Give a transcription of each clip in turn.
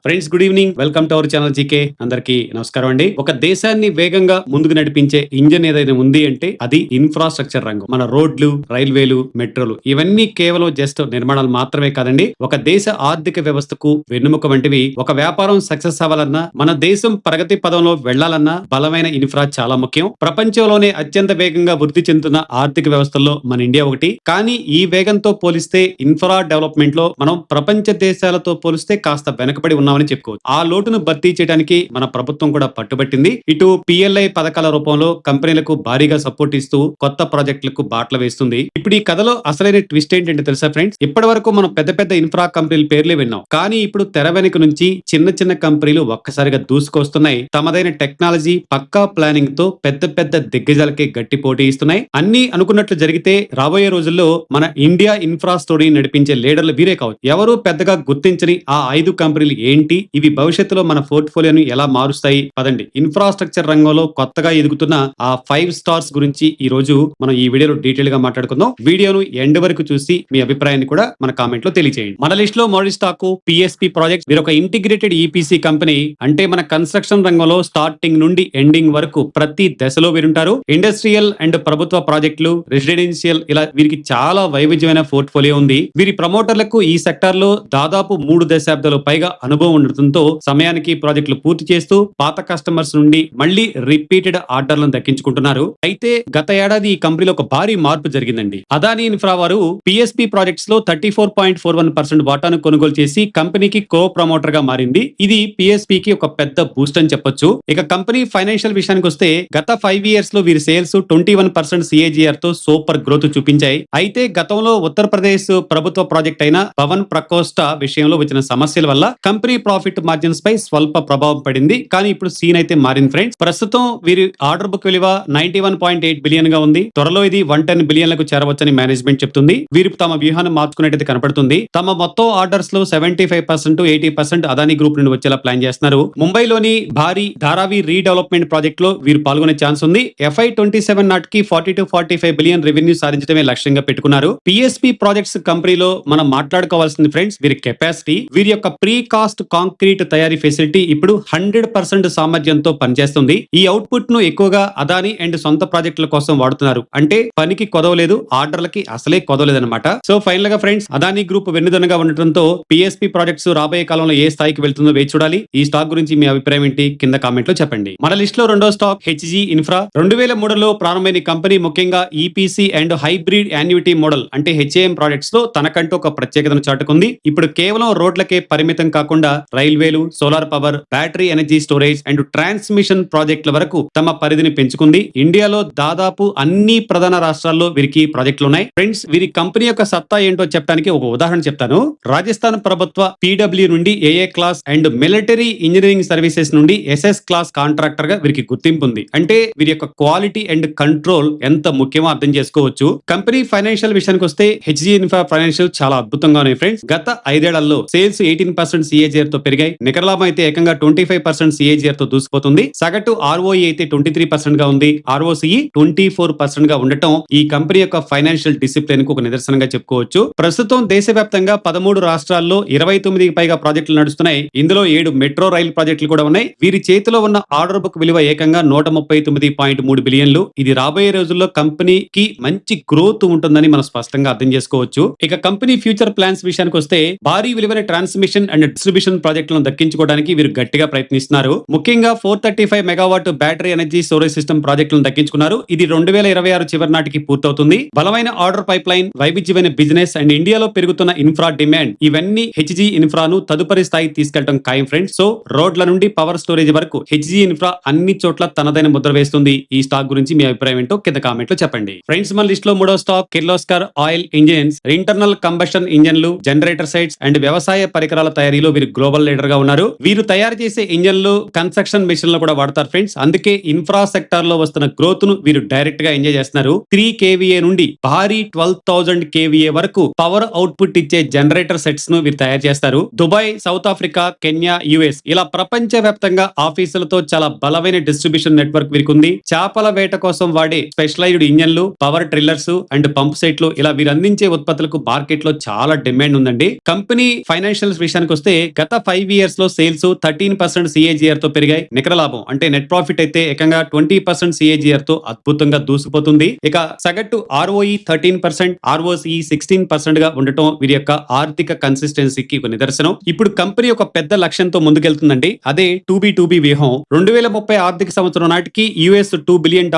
Friends, good evening. Welcome to our channel GK. అందరికీ నమస్కారం అండి. ఒక దేశాన్ని వేగంగా ముందుకు నడిపించే ఇంజన్ ఏదైనా ఉంది అంటే అది ఇన్ఫ్రాస్ట్రక్చర్ రంగం. మన రోడ్లు, రైల్వేలు, మెట్రోలు ఇవన్నీ కేవలం జస్ట్ నిర్మాణాలు మాత్రమే కాదండి. ఒక దేశ ఆర్థిక వ్యవస్థకు వెన్నుముక వంటివి. ఒక వ్యాపారం సక్సెస్ అవ్వాలన్నా, మన దేశం ప్రగతి పదంలో వెళ్లాలన్నా బలమైన ఇన్ఫ్రా చాలా ముఖ్యం. ప్రపంచంలోనే అత్యంత వేగంగా వృద్ధి చెందుతున్న ఆర్థిక వ్యవస్థల్లో మన ఇండియా ఒకటి. కానీ ఈ వేగంతో పోలిస్తే ఇన్ఫ్రా డెవలప్మెంట్ లో మనం ప్రపంచ దేశాలతో పోలిస్తే కాస్త వెనకబడి ఉన్నామని చెప్పుకోవచ్చు. ఆ లోటును భర్తీ చేయడానికి మన ప్రభుత్వం కూడా పట్టుబట్టింది. ఇటు పిఎల్ఐ పథకాల రూపంలో కంపెనీలకు భారీగా సపోర్ట్ ఇస్తూ కొత్త ప్రాజెక్టులకు బాటలు వేస్తుంది. ఇప్పుడు ఈ కథలో అసలైన ట్విస్ట్ ఏంటంటే తెలుసా ఫ్రెండ్స్, ఇప్పటి వరకు మనం పెద్ద పెద్ద ఇన్ఫ్రా కంపెనీల పేర్లే విన్నాం. కానీ ఇప్పుడు తెర వెనుక నుంచి చిన్న చిన్న కంపెనీలు ఒక్కసారిగా దూసుకొస్తున్నాయి. తమదైన టెక్నాలజీ, పక్కా ప్లానింగ్ తో పెద్ద పెద్ద దిగ్గజాలకే గట్టి పోటీ ఇస్తున్నాయి. అన్ని అనుకున్నట్లు జరిగితే రాబోయే రోజుల్లో మన ఇండియా ఇన్ఫ్రా స్టోరీ నడిపించే లీడర్లు వీరే కావచ్చు. ఎవరు పెద్దగా గుర్తించని ఆ 5 కంపెనీలు ఏంటి, ఇవి భవిష్యత్తులో మన పోర్ట్ఫోలియోను ఎలా మారుస్తాయి? పదండి, ఇన్ఫ్రాస్ట్రక్చర్ రంగంలో కొత్తగా ఎదుగుతున్న ఆ 5 స్టార్స్ గురించి ఈ రోజు మనం ఈ వీడియోలో డీటెయిల్ గా మాట్లాడుకుందాం. వీడియోను ఎండ్ వరకు చూసి మీ అభిప్రాయాన్ని కూడా మన కామెంట్ లో తెలియజేయండి. మన లిస్ట్ లో మొదటి స్టాక్ పిఎస్పి ప్రాజెక్ట్స్. వీరు ఒక ఇంటిగ్రేటెడ్ ఈపీసీ కంపెనీ. అంటే మన కన్స్ట్రక్షన్ రంగంలో స్టార్టింగ్ నుండి ఎండింగ్ వరకు ప్రతి దశలో వీరుంటారు. ఇండస్ట్రియల్ అండ్ ప్రభుత్వ ప్రాజెక్టులు, రెసిడెన్షియల్, ఇలా వీరికి చాలా వైవిధ్యమైన పోర్ట్ఫోలియో ఉంది. వీరి ప్రమోటర్లకు ఈ సెక్టార్ లో దాదాపు 3 దశాబ్దాలు పైగా అనుభవం ఉండటంతో సమయానికి ప్రాజెక్టులు పూర్తి చేస్తూ పాత కస్టమర్స్ నుండి మళ్ళీ రిపీటెడ్ ఆర్డర్లను దక్కించుకుంటున్నారు. అయితే గత ఏడాది ఈ కంపెనీలో ఒక భారీ మార్పు జరిగిందండి. అదానీ ఇన్ఫ్రా వారు పిఎస్పి ప్రాజెక్ట్స్ లో 34.41% వాటాను కొనుగోలు చేసి కంపెనీకి కో ప్రమోటర్ గా మారింది. ఇది పిఎస్పి కి ఒక పెద్ద బూస్ట్ అని చెప్పొచ్చు. ఇక కంపెనీ ఫైనాన్షియల్ విషయానికి వస్తే గత 5 ఇయర్స్ లో వీరి సేల్స్ 21% సిఏజిఆర్ తో సూపర్ గ్రోత్ చూపించాయి. అయితే గతంలో ఉత్తరప్రదేశ్ ప్రభుత్వ ప్రాజెక్ట్ అయిన పవన్ ప్రకోష్ట విషయంలో వచ్చిన సమస్యల వల్ల కంపెనీ ప్రాఫిట్ మార్జిన్స్ పై స్వల్ప ప్రభావం పడింది. కానీ ఇప్పుడు సీన్ అయితే మారింది ఫ్రెండ్స్. ప్రస్తుతం వీరి ఆర్డర్ బుక్ విలువ 91.8 బిలియన్ గా ఉంది. త్వరలో ఇది 110 బిలియన్లకు చేరవచ్చని మేనేజ్మెంట్ చెప్తుంది. వీరు తమ వ్యూహాన్ని మార్చుకునేటది కనపడుతుంది. తమ మొత్తం ఆర్డర్స్ లో 75% 80% అదానీ గ్రూప్ నుండి వచ్చేలా ప్లాన్ చేస్తున్నారు. ముంబైలోని భారీ ధారావి రీడెవలప్మెంట్ ప్రాజెక్ట్ లో వీరు పాల్గొనే ఛాన్స్ ఉంది. FY27 నాటికి 40 to 45 బిలియన్ రెవెన్యూ సాధించడమే లక్ష్యంగా పెట్టుకున్నారు. పిఎస్పి ప్రాజెక్ట్స్ కంపెనీలో మనం మాట్లాడుకోవాల్సింది ఫ్రెండ్స్ వీరి కెపాసిటీ. వీరి యొక్క ప్రీ కాస్ట్ కాంక్రీట్ తయారీ ఫెసిలిటీ ఇప్పుడు 100% సామర్థ్యంతో పనిచేస్తుంది. ఈ అవుట్పుట్ ను ఎక్కువగా అదానీ అండ్ సొంత ప్రాజెక్టుల కోసం వాడుతున్నారు. అంటే పనికి కొదవలేదు, ఆర్డర్లకి అసలే కొదవలేదన్నమాట. సో ఫైనల్ గా ఫ్రెండ్స్, అదానీ గ్రూప్ వెన్నుదన్నుగా ఉండటంతో పిఎస్పి ప్రాజెక్ట్స్ రాబోయే కాలంలో ఏ స్థాయికి వెళ్తుందో వేచి చూడాలి. ఈ స్టాక్ గురించి మీ అభిప్రాయం ఏంటి కింద కామెంట్ లో చెప్పండి. మన లిస్ట్ లో రెండో స్టాక్ హెచ్జీ ఇన్ఫ్రా. 2003లో ప్రారంభమైన కంపెనీ ముఖ్యంగా EPC and hybrid annuity model అంటే హెచ్ఏఎం ప్రాజెక్ట్స్ లో తనకంటూ ఒక ప్రత్యేకతను చాటుకుంది. ఇప్పుడు కేవలం రోడ్లకే పరిమితం కాకుండా రైల్వేలు, solar power, battery energy storage and transmission ప్రాజెక్టుల వరకు తమ పరిధిని పెంచుకుంది. ఇండియాలో దాదాపు అన్ని ప్రధాన రాష్ట్రాల్లో వీరికి ప్రాజెక్టులు ఉన్నాయి. ఫ్రెండ్స్, వీరి కంపెనీ యొక్క సత్తా ఏంటో చెప్పడానికి ఒక ఉదాహరణ చెప్తాను. రాజస్థాన్ ప్రభుత్వ పీడబ్ల్యూ నుండి ఏఏ class and military engineering services నుండి ఎస్ఎస్ క్లాస్ కాంట్రాక్టర్ గా వీరికి గుర్తింపు ఉంది. అంటే వీరి యొక్క క్వాలిటీ అండ్ కంట్రోల్ ఎంత ముఖ్యమో అర్థం చేసుకోవచ్చు. కంపెనీ ఫైనాన్షియల్ విషయానికి వస్తే హెచ్జీ ఇన్ఫ్రా ఫైనాన్షియల్ చాలా అద్భుతంగా ఉన్నాయి ఫ్రెండ్స్. గత 5 ఏళ్లలో సేల్స్ 18% సిఏజిఆర్ తో పెరిగాయి. నికర లాభం అయితే ఏకంగా 25% సిఏజిఆర్ తో దూసుకుపోతుంది. సగటు ఆర్ఓఈ అయితే 23% గా ఉంది. ఆర్ఓసిఈ 24% గా ఉండటం ఈ కంపెనీ యొక్క ఫైనాన్షియల్ డిసిప్లిన్ కు ఒక నిదర్శనంగా చెప్పుకోవచ్చు. ప్రస్తుతం దేశవ్యాప్తంగా 13 రాష్ట్రాల్లో 29కి పైగా ప్రాజెక్టులు నడుస్తున్నాయి. ఇందులో 7 మెట్రో రైలు ప్రాజెక్టులు కూడా ఉన్నాయి. వీరి చేతిలో ఉన్న ఆర్డర్ బుక్ విలువ ఏకంగా 139.3 బిలియన్లు. ఇది రాబోయే రోజుల్లో కంపెనీకి మంచి గ్రోత్ ఉంటుందని మనం స్పష్టంగా అర్థం చేసుకోవచ్చు. ఇక కంపెనీ ఫ్యూచర్ ప్లాన్స్ విషయానికి వస్తే భారీ విలువైన ట్రాన్స్మిషన్ అండ్ డిస్ట్రిబ్యూషన్ ప్రాజెక్టులను దక్కించుకోవడానికి వీరు గట్టిగా ప్రయత్నిస్తున్నారు. ముఖ్యంగా 435 megawatt battery energy storage system ప్రాజెక్టులను దక్కించుకున్నారు. ఇది 2026 చివరి నాటికి పూర్తవుతుంది. బలమైన ఆర్డర్ పైప్ లైన్, వైవిధ్యమైన బిజినెస్ అండ్ ఇండియాలో పెరుగుతున్న ఇన్ఫ్రా డిమాండ్ ఇవన్నీ హెచ్జీ ఇన్ఫ్రాను తదుపరి స్థాయికి తీసుకెళ్లడం ఖాయం ఫ్రెండ్స్. సో రోడ్ల నుండి పవర్ స్టోరేజ్ వరకు హెచ్జీ ఇన్ఫ్రా అన్ని చోట్ల తనదైన ముద్ర వేస్తుంది. ఈ స్టాక్ గురించి మీ అభిప్రాయం ఏంటో కింద కామెంట్ లో చెప్పండి. ఫ్రెండ్స్, మన లిస్ట్ లో మూడో stock Kirloskar oil engines. Internal combustion ఇంజన్లు, జనరేటర్ సైట్స్ అండ్ వ్యవసాయ పరికరాల తయారీలో వీరు గ్లోబల్ లీడర్ గా ఉన్నారు. వీరు తయారు చేసే ఇంజన్లు కన్స్ట్రక్షన్ మిషన్ లో కూడా వాడతారు ఫ్రెండ్స్. అందుకే ఇన్ఫ్రా సెక్టార్ లో వస్తున్న గ్రోత్ ను వీరు డైరెక్ట్ గా ఎంజాయ్ చేస్తున్నారు. 3 kVA నుండి భారీ 12,000 kVA వరకు పవర్ అవుట్పుట్ ఇచ్చే జనరేటర్ సెట్స్ ను వీరు తయారు చేస్తారు. Dubai, south Africa, Kenya, US ఇలా ప్రపంచ వ్యాప్తంగా ఆఫీసులతో చాలా బలమైన డిస్ట్రిబ్యూషన్ నెట్వర్క్ వీరికి ఉంది. చేపల వేట కోసం వాడే స్పెషలైజ్డ్ ఇంజన్లు, పవర్ ట్రిల్లర్స్ అండ్ పంప్ సెట్లు ఇలా వీరు అందించే ఉత్పత్తులకు మార్కెట్ లో చాలా డిమాండ్ ఉందండి. కంపెనీ ఫైనాన్షియల్స్ విషయానికి వస్తే గత గత 5 ఇయర్స్ లో సేల్స్ 13% సిఏజిఆర్ తో పెరిగాయి. నికర లాభం అంటే నెట్ ప్రాఫిట్ అయితే ఏకంగా 20% సిఏజిఆర్ తో అద్భుతంగా దూసుకుపోతుంది. ఇక సగటు ROE 13%, ROCE 16% గా ఉండటం వీరి యొక్క ఆర్థిక కన్సిస్టెన్సీకి ఒక నిదర్శనం. ఇప్పుడు కంపెనీ ఒక పెద్ద లక్ష్యంతో ముందుకెళ్తుందండి. అదే 2B వ్యూహం. 2030 ఆర్థిక సంవత్సరం నాటికి $2 బిలియన్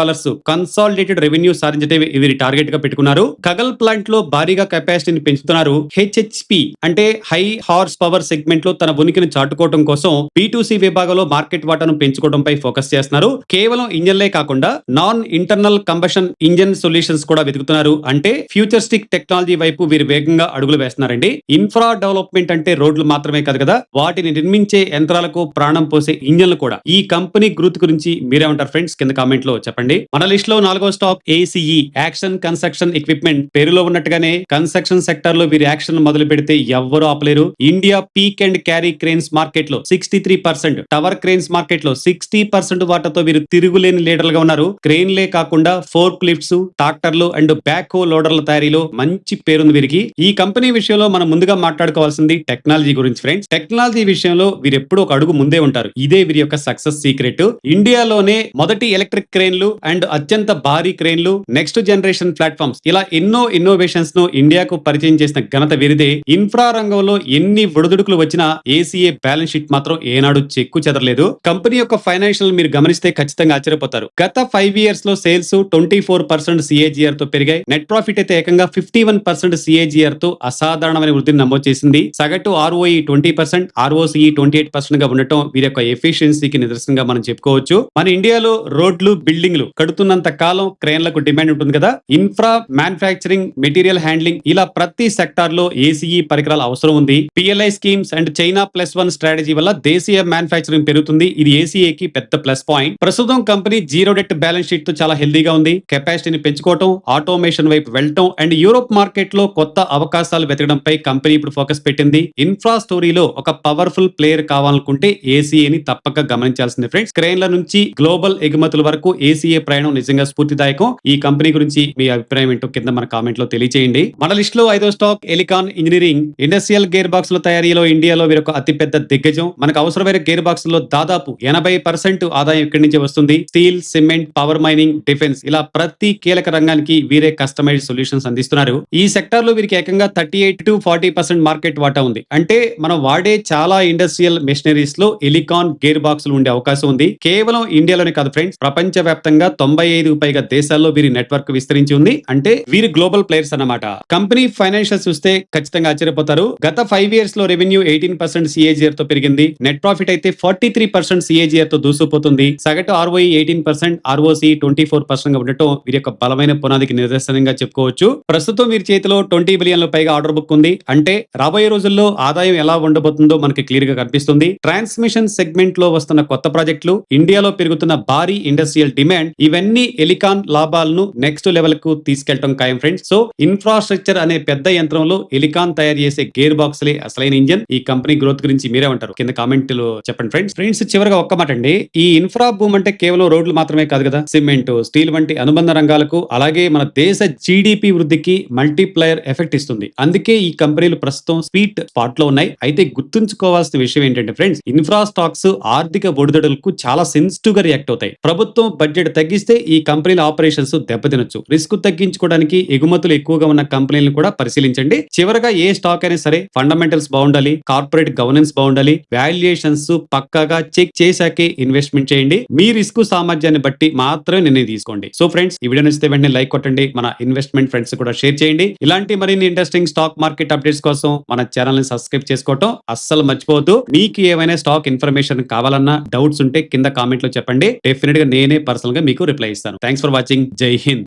కన్సాలిడేటెడ్ రెవెన్యూ సాధించడం వీరి టార్గెట్ గా పెట్టుకున్నారు. కగల్ ప్లాంట్ లో భారీగా కెపాసిటీని పెంచుతున్నారు. HHP అంటే హై హార్స్ పవర్ సెగ్మెంట్ లో తన ఉనికిని చాటుకోవడం కోసం B2C విభాగంలో మార్కెట్ వాటాను పెంచుకోవడంపై ఫోకస్ చేస్తున్నారు. కేవలం ఇంజన్లే కాకుండా non internal combustion engine solutions కూడా వెతుకుతున్నారు. అంటే ఫ్యూచరిస్టిక్ టెక్నాలజీ వైపు వీరు వేగంగా అడుగులు వేస్తున్నారండి. ఇన్ఫ్రా డెవలప్మెంట్ అంటే రోడ్లు మాత్రమే కాదు కదా, వాటిని నిర్మించే యంత్రాలకు ప్రాణం పోసే ఇంజన్లు కూడా. ఈ కంపెనీ గ్రోత్ గురించి మీరేమంటారు ఫ్రెండ్స్? కింద కామెంట్ లో చెప్పండి. మన లిస్ట్ లో 4వ stock ACE, action construction equipment. పేరులో ఉన్నట్టుగానే కన్స్ట్రక్షన్ సెక్టర్ లో వీరి యాక్షన్ మొదలు పెడితే ఎవ్వరూ ఆపలేరు. India pick and carry cranes market లో 63%, టవర్ క్రేన్స్ మార్కెట్ లో 60% వాటాతో వీరు తిరుగులేని లీడర్లుగా ఉన్నారు. క్రేన్లే కాకుండా ఫోర్క్ లిఫ్ట్స్, ట్రాక్టర్లు అండ్ బ్యాక్ హో లోడర్ల తయారీలో మంచి పేరుంది వీరికి. ఈ కంపెనీ విషయంలో మనం ముందుగా మాట్లాడుకోవాల్సింది టెక్నాలజీ గురించి ఫ్రెండ్స్. టెక్నాలజీ విషయంలో వీరు ఎప్పుడు ఒక అడుగు ముందే ఉంటారు. ఇదే వీరి యొక్క సక్సెస్ సీక్రెట్. ఇండియాలోనే మొదటి ఎలక్ట్రిక్ క్రేన్లు అండ్ అత్యంత భారీ క్రేన్లు, నెక్స్ట్ జనరేషన్ ప్లాట్ఫామ్స్, ఇలా ఎన్నో ఇన్నోవేషన్స్ ను ఇండియాకు పరిచయం చేసిన ఘనత వీరిదే. ఇన్ఫ్రా రంగంలో ఎన్ని ఒడిదుడుకులు వచ్చినా ACA బ్యాలెన్స్ షీట్ మాత్రం ఏనాడు చెక్కు చెదరలేదు. కంపెనీ యొక్క ఫైనాన్షియల్ మీరు గమనిస్తే ఖచ్చితంగా ఆశ్చర్యపోతారు. గత 5 ఇయర్స్ లో సేల్స్ 24% CAGR తో పెరిగాయి. నెట్ ప్రాఫిట్ అయితే ఏకంగా 51% CAGR తో అసాధారణమైన వృద్ధిని నమోదు చేసింది. సగటు ROE 20%, ROCE 28% గా ఉండటం వీరి యొక్క ఎఫిషియన్సీకి నిదర్శనంగా మనం చెప్పుకోవచ్చు. మన ఇండియాలో రోడ్లు, బిల్డింగ్లు కడుతున్నంత కాలం క్రేన్లకు డిమాండ్ ఉంటుంది కదా. ఇన్ఫ్రా, మ్యానుఫ్యాక్చరింగ్, మెటీరియల్ హ్యాండ్లింగ్, ఇలా ప్రతి సెక్టార్ లో ACE పరికరాల అవసరం ఉంది. PLI schemes and China +1 strategy వల్ల దేశీయ మ్యానుఫ్యాక్చరింగ్ పెరుగుతుంది. ఇది ACA కి పెద్ద ప్లస్ పాయింట్. ప్రస్తుతం company zero debt balance sheet తో చాలా హెల్దీగా ఉంది. కెపాసిటీని పెంచుకోవటం, ఆటోమేషన్ వైపు వెళ్ళటం అండ్ యూరోప్ మార్కెట్ లో కొత్త అవకాశాలు వెతకడంపై కంపెనీ ఇప్పుడు ఫోకస్ పెట్టింది. ఇన్ఫ్రా స్టోరీలో ఒక పవర్ఫుల్ ప్లేయర్ కావాలనుకుంటే ACA ని తప్పక గమనించాల్సింది ఫ్రెండ్స్. క్రేన్ల నుంచి గ్లోబల్ ఎగుమతుల వరకు ACA ప్రయాణం నిజంగా స్ఫూర్తిదాయకం. ఈ కంపెనీ గురించి మీ అభిప్రాయం ఏంటో కింద మన కామెంట్ లో తెలియజేయండి. మన లిస్ట్ లో 5వ stock Elecon engineering. Industrial gear box ల తయారీలో ఇండియాలో వీరొక అతిపెద్ద దిగ్గజం. మనకు అవసరమైన గేర్ బాక్స్ లో దాదాపు 80% ఆదాయం ఇక్కడి నుంచి వస్తుంది. Steel, cement, power mining, defence, ఇలా ప్రతి కీలక రంగానికి వీరే కస్టమైజ్డ్ సొల్యూషన్స్ అందిస్తున్నారు. ఈ సెక్టార్ లో వీరికి ఏకంగా 38 to 40% మార్కెట్ వాటా ఉంది. అంటే మనం వాడే చాలా ఇండస్ట్రియల్ మెషినరీస్ లో ఎలికాన్ గేర్ బాక్సులు ఉండే అవకాశం ఉంది. కేవలం ఇండియాలోనే కాదు ఫ్రెండ్స్, ప్రపంచ వ్యాప్తంగా 95 పైగా దేశాల్లో వీరి నెట్వర్క్ విస్తరించి ఉంది. అంటే వీరి గ్లోబల్ ప్లేయర్స్ అన్నమాట. కంపెనీ ఫైనాన్షియల్ చూస్తే ఖచ్చితంగా ఆశ్చర్యపోతారు. గత 5 ఇయర్స్ లో రెవెన్యూ 18% CAGR తో పెరిగింది. నెట్ ప్రాఫిట్ అయితే 43% CAGR తో దూసుకుపోతుంది. సగటు ROE 18%, ROCE 24% గా ఉండటం వీరి యొక్క బలమైన పునాదికి నిదర్శనంగా చెప్పుకోవచ్చు. ప్రస్తుతం వీరి చేతిలో 20 బిలియన్ల పైగా ఆర్డర్ బుక్ ఉంది. అంటే రాబోయే రోజుల్లో ఆదాయం ఎలా ఉండబోతుందో మనకి క్లియర్ గా కనిపిస్తుంది. ట్రాన్స్మిషన్ సెగ్మెంట్ లో వస్తున్న కొత్త ప్రాజెక్టులు, ఇండియాలో పెరుగుతున్న భారీ ఇండస్ట్రియల్ డిమాండ్, ఇవన్నీ ఎలికాన్ లాభాలను నెక్స్ట్ లెవెల్ కు తీసుకెళ్లడం ఖాయం ఫ్రెండ్స్. సో ఇన్ఫ్రాస్ట్రక్చర్ అనే పెద్ద యంత్రంలో ఎలికాన్ తయారు చేసే గేర్ బాక్స్ లే అసలైన ఇంజన్. ఈ కంపెనీ గ్రోత్ గురించి మీరే ఉంటారు? కింద కామెంట్ లో చెప్పండి ఫ్రెండ్స్. చివరిగా ఒక్క మాట అండి, ఈ ఇన్ఫ్రా బూమ్ అంటే కేవలం రోడ్లు మాత్రమే కాదు కదా. సిమెంట్, స్టీల్ వంటి అనుబంధ రంగాలకు, అలాగే మన దేశ GDP వృద్ధికి మల్టీప్లయర్ ఎఫెక్ట్ ఇస్తుంది. అందుకే ఈ కంపెనీలు ప్రస్తుతం స్వీట్ స్పాట్ లో ఉన్నాయి. అయితే గుర్తుంచుకోవాల్సిన విషయం ఏంటంటే ఫ్రెండ్స్, ఇన్ఫ్రా స్టాక్స్ ఆర్థిక ఒడిదుడులకు చాలా సెన్సిటివ్ గా రియాక్ట్ అవుతాయి. ప్రభుత్వం బడ్జెట్ తగ్గిస్తే ఈ కంపెనీల ఆపరేషన్స్ దెబ్బతినొచ్చు. రిస్క్ తగ్గించుకోవడానికి ఎగుమతులు ఎక్కువగా ఉన్న కంపెనీలను కూడా పరిశీలించండి. చివరగా ఏ స్టాక్ అయినా సరే ఫండమెంటల్స్ బాగుండాలి, కార్పొరేట్ గవర్నెన్స్ బాగుండాలి, వాల్యుయేషన్స్ పక్కాగా చెక్ చేశాకే ఇన్వెస్ట్మెంట్ చేయండి. మీ రిస్క్ సామర్థ్యాన్ని బట్టి మాత్రమే నిర్ణయం తీసుకోండి. సో ఫ్రెండ్స్, ఈ వీడియో నచ్చితే వెంటనే లైక్ కొట్టండి. మన ఇన్వెస్ట్మెంట్ ఫ్రెండ్స్ కూడా షేర్ చేయండి. ఇలాంటి మరిన్ని ఇంట్రెస్టింగ్ స్టాక్ మార్కెట్ అప్డేట్స్ కోసం మన ఛానల్ ని సబ్స్క్రైబ్ చేసుకోవటం అస్సలు మర్చిపోవద్దు. మీకు ఏమైనా స్టాక్ ఇన్ఫర్మేషన్ కావాలన్నా, డౌట్స్ ఉంటే కింద కామెంట్ లో చెప్పండి. డెఫినెట్ గా నేనే పర్సనల్ గా మీకు రిప్లై ఇస్తాను. Thanks for watching. జై హింద్.